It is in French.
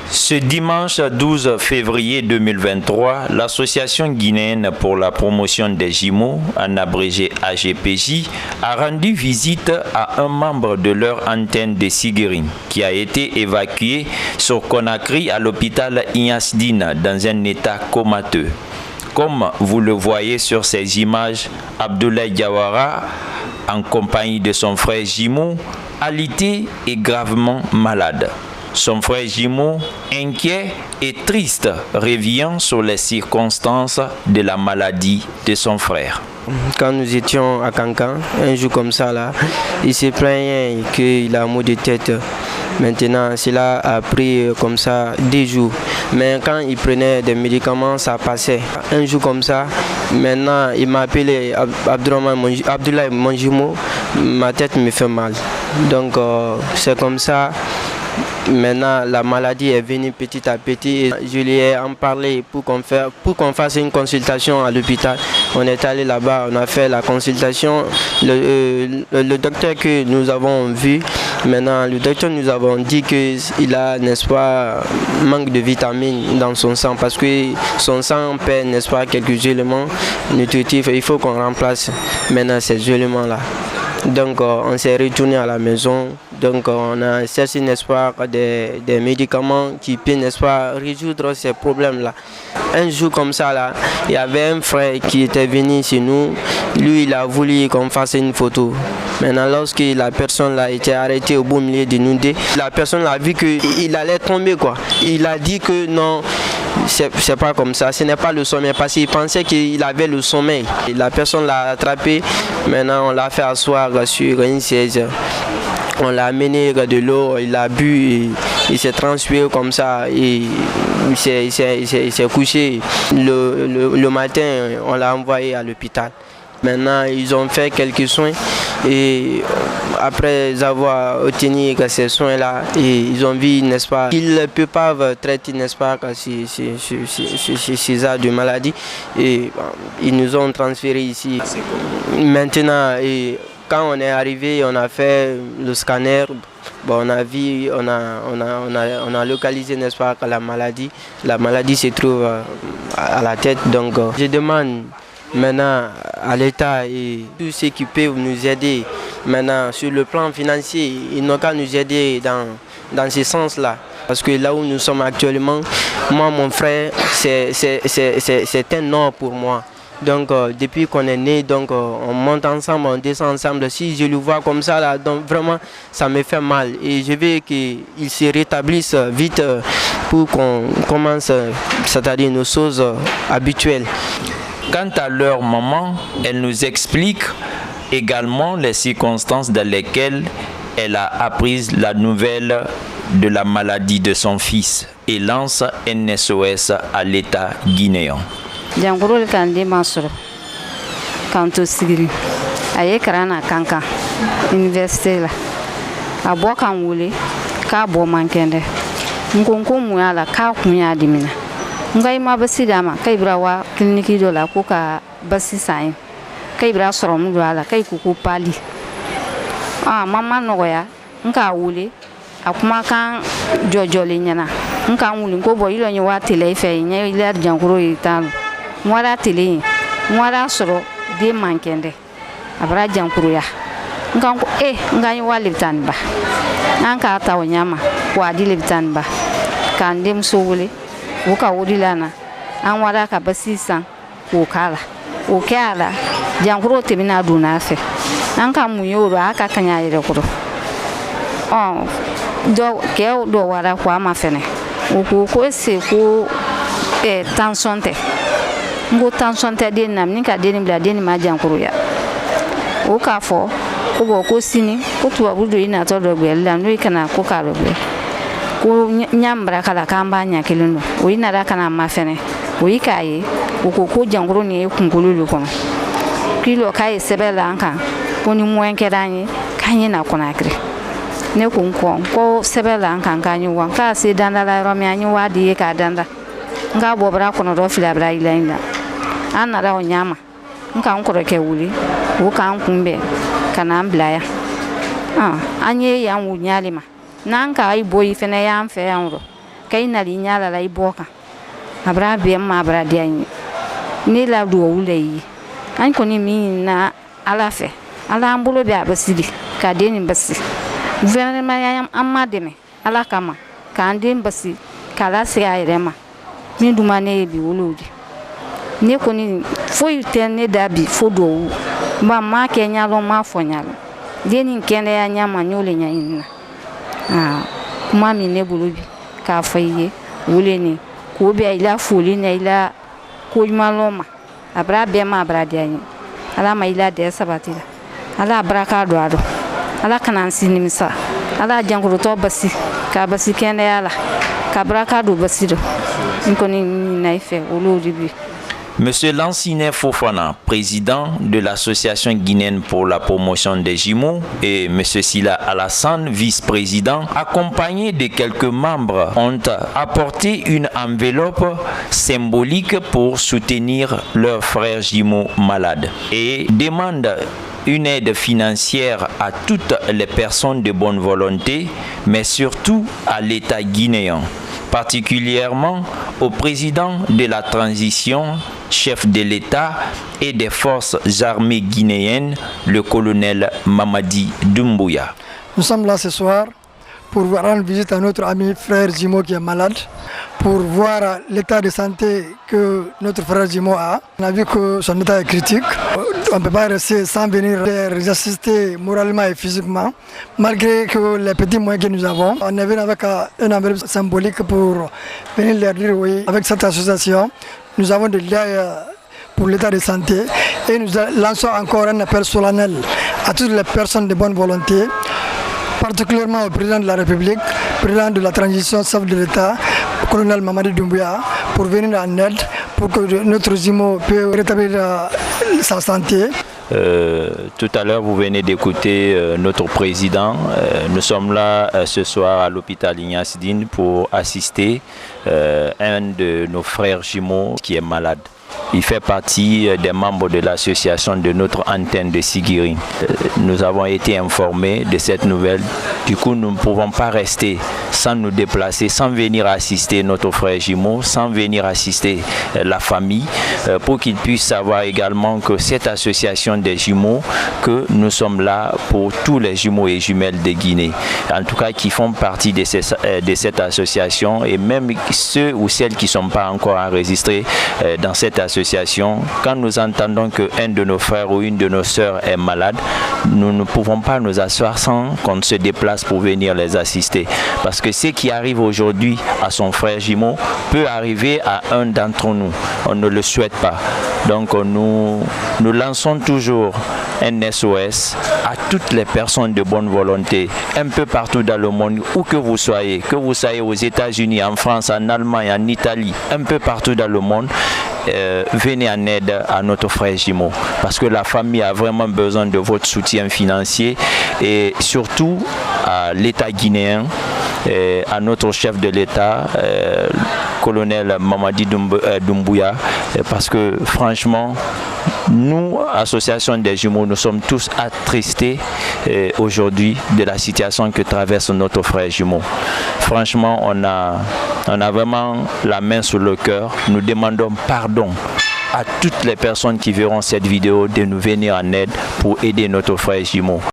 Ce dimanche 12 février 2023, l'Association guinéenne pour la promotion des jumeaux, en abrégé AGPJ, a rendu visite à un membre de leur antenne de Siguérine qui a été évacué sur Conakry à l'hôpital Ignasdine dans un état comateux. Comme vous le voyez sur ces images, Abdoulaye Diawara, en compagnie de son frère jumeau, alité est gravement malade. Son frère jumeau, inquiet et triste, revient sur les circonstances de la maladie de son frère. Quand nous étions à Cancan, un jour comme ça, là, il se plaignait qu'il a un mot de tête. Maintenant, cela a pris comme ça 10 jours. Mais quand il prenait des médicaments, ça passait. Un jour comme ça, maintenant, il m'a appelé Abdoulaye, mon jumeau, ma tête me fait mal. Donc, c'est comme ça. Maintenant, la maladie est venue petit à petit. Je lui ai en parlé pour qu'on fasse une consultation à l'hôpital. On est allé là-bas, on a fait la consultation. Le docteur que nous avons vu, maintenant, le docteur nous avons dit qu'il a, n'est-ce pas, manque de vitamines dans son sang parce que son sang perd, n'est-ce pas, quelques éléments nutritifs. Il faut qu'on remplace maintenant ces éléments-là. Donc on s'est retourné à la maison, donc on a cherché, n'est-ce pas, des médicaments qui peuvent, n'est-ce pas, résoudre ces problèmes-là. Un jour comme ça, là, il y avait un frère qui était venu chez nous, lui il a voulu qu'on fasse une photo. Maintenant lorsque la personne là était arrêtée au beau milieu de nous deux, la personne a vu qu'il allait tomber quoi. Il a dit que non, c'est pas comme ça, ce n'est pas le sommeil parce qu'il pensait qu'il avait le sommeil. Et la personne l'a attrapé, maintenant on l'a fait asseoir sur une chaise. On l'a amené de l'eau, il a bu, il s'est transpiré comme ça et il s'est couché. Le matin, on l'a envoyé à l'hôpital. Maintenant, ils ont fait quelques soins et après avoir obtenu ces soins-là, ils ont vu, n'est-ce pas, qu'ils ne peuvent pas traiter, n'est-ce pas, ces arts de maladie et ils nous ont transférés ici. Maintenant, quand on est arrivé, on a fait le scanner. Bon, on a vu, on a localisé, n'est-ce pas, la maladie. La maladie se trouve à la tête. Donc, je demande maintenant à l'État et tous ceux qui peuvent nous aider maintenant sur le plan financier, ils n'ont qu'à nous aider dans ce sens-là. Parce que là où nous sommes actuellement, moi, mon frère, c'est un or pour moi. Donc depuis qu'on est né, donc on monte ensemble, on descend ensemble. Si je le vois comme ça, là, donc vraiment ça me fait mal. Et je veux qu'il se rétablisse vite pour qu'on commence, c'est-à-dire nos choses habituelles. Quant à leur maman, elle nous explique également les circonstances dans lesquelles elle a appris la nouvelle de la maladie de son fils et lance un SOS à l'État guinéen. Jangurul kan di masoro kan to sigiri aye karana kankan université la abo kan wule ka bo mankende nkonko mu ala ka kunya dimina ngai ma basida ma kai brawa kliniki do la ko ka basi sai kai bra soro mu do ala kai kuku pali mama nogoya nka wule akuma kan jojole nyana nka wule ko bo yilo nyi wa tele fe nya ile janguro italo mwara tele mwara soro de mankende abra jankuru ya nganko ngani waliptan ba nanka tawo nyama kwa diliptan ba kan dem sowule wuka wudilana an wada ka basisan ko kala o kala jankuru tebina duna fe nanka munyoro aka kanya yire kuro do ke do wada kwa mafene ko se ko tension te ngo tension te den nam ni ka den bla den ma jankuru ya o ka fo ko bo ko sini ko tuwa budo ina to do gbe la no ikana ko ka do gbe ko nyambra kala kamba nya kelino o ina da kana ma fene o ikaye ko jankuru ni kunkulu ko kilo kai sebela anka ko ni mwenke danye kanye na Conakry ne ko sebela anka kanyi wan ka se danda la romi anyi wadi ka danda nga bobra kono do fila bra ilainda anara onyama nka nkoro ke wuli wo kan kumbe kana mblaya anye ya wunyali ma nanka ai boyi fene ya mfe ya nro kai na linya la lai boka abra be ma abra diani ni la do wulai an ko ni mi na ala fe ala ambulo be abasidi ka deni basi gouvernement ya amma deme ala kama ka andin basi kala se ayrema mi duma ne bi wuludi ne ko ni foi tenne dabi fodo ba ma kenya lo ma fonyalo deni kende ya nyama nyole nya inna kuma mi ne bulubi ka faye wuleni ko be ila fuli ne ila ko maloma abra be ma abra diani ala ma ila de sabatila ala baraka do ado ala kanan sinimisa ala janguru to basi ka basi kende ala ka baraka do basi do nkoni naife wuludi bi. Monsieur Lansine Fofana, président de l'Association guinéenne pour la promotion des jumeaux, et Monsieur Sila Alassane, vice-président, accompagnés de quelques membres, ont apporté une enveloppe symbolique pour soutenir leurs frères jumeaux malades et demandent une aide financière à toutes les personnes de bonne volonté, mais surtout à l'État guinéen, particulièrement au président de la transition, chef de l'État et des forces armées guinéennes, le colonel Mamadi Doumbouya. Nous sommes là ce soir pour rendre visite à notre ami frère Jimo qui est malade, pour voir l'état de santé que notre frère Jimo a. On a vu que son état est critique. On ne peut pas rester sans venir les assister moralement et physiquement, malgré que les petits moyens que nous avons. On est venu avec un enveloppe symbolique pour venir leur dire oui, avec cette association, nous avons des liens pour l'état de santé et nous lançons encore un appel solennel à toutes les personnes de bonne volonté, particulièrement au président de la République, président de la transition, chef de l'État, colonel Mamadi Doumbouya, pour venir en aide, pour que notre Jimo puisse rétablir sa santé. Tout à l'heure, vous venez d'écouter notre président. Nous sommes là ce soir à l'hôpital Ignace Dine pour assister un de nos frères jumeaux qui est malade. Il fait partie des membres de l'association de notre antenne de Sigiri. Nous avons été informés de cette nouvelle. Du coup, nous ne pouvons pas rester sans nous déplacer, sans venir assister notre frère jumeau, sans venir assister la famille, pour qu'ils puissent savoir également que cette association des jumeaux, que nous sommes là pour tous les jumeaux et jumelles de Guinée. En tout cas, qui font partie de cette association, et même ceux ou celles qui ne sont pas encore enregistrés dans cette association, quand nous entendons qu'un de nos frères ou une de nos sœurs est malade, nous ne pouvons pas nous asseoir sans qu'on se déplace pour venir les assister. Parce que ce qui arrive aujourd'hui à son frère jumeau peut arriver à un d'entre nous. On ne le souhaite pas. Donc nous lançons toujours un SOS à toutes les personnes de bonne volonté, un peu partout dans le monde, où que vous soyez aux États-Unis, en France, en Allemagne, en Italie, un peu partout dans le monde. Venez en aide à notre frère jumeau, parce que la famille a vraiment besoin de votre soutien financier, et surtout à l'État guinéen, à notre chef de l'État, colonel Mamadi Doumbouya, parce que franchement, nous, Association des jumeaux, nous sommes tous attristés aujourd'hui de la situation que traverse notre frère jumeau. Franchement, on a vraiment la main sur le cœur. Nous demandons pardon à toutes les personnes qui verront cette vidéo de nous venir en aide pour aider notre frère jumeau.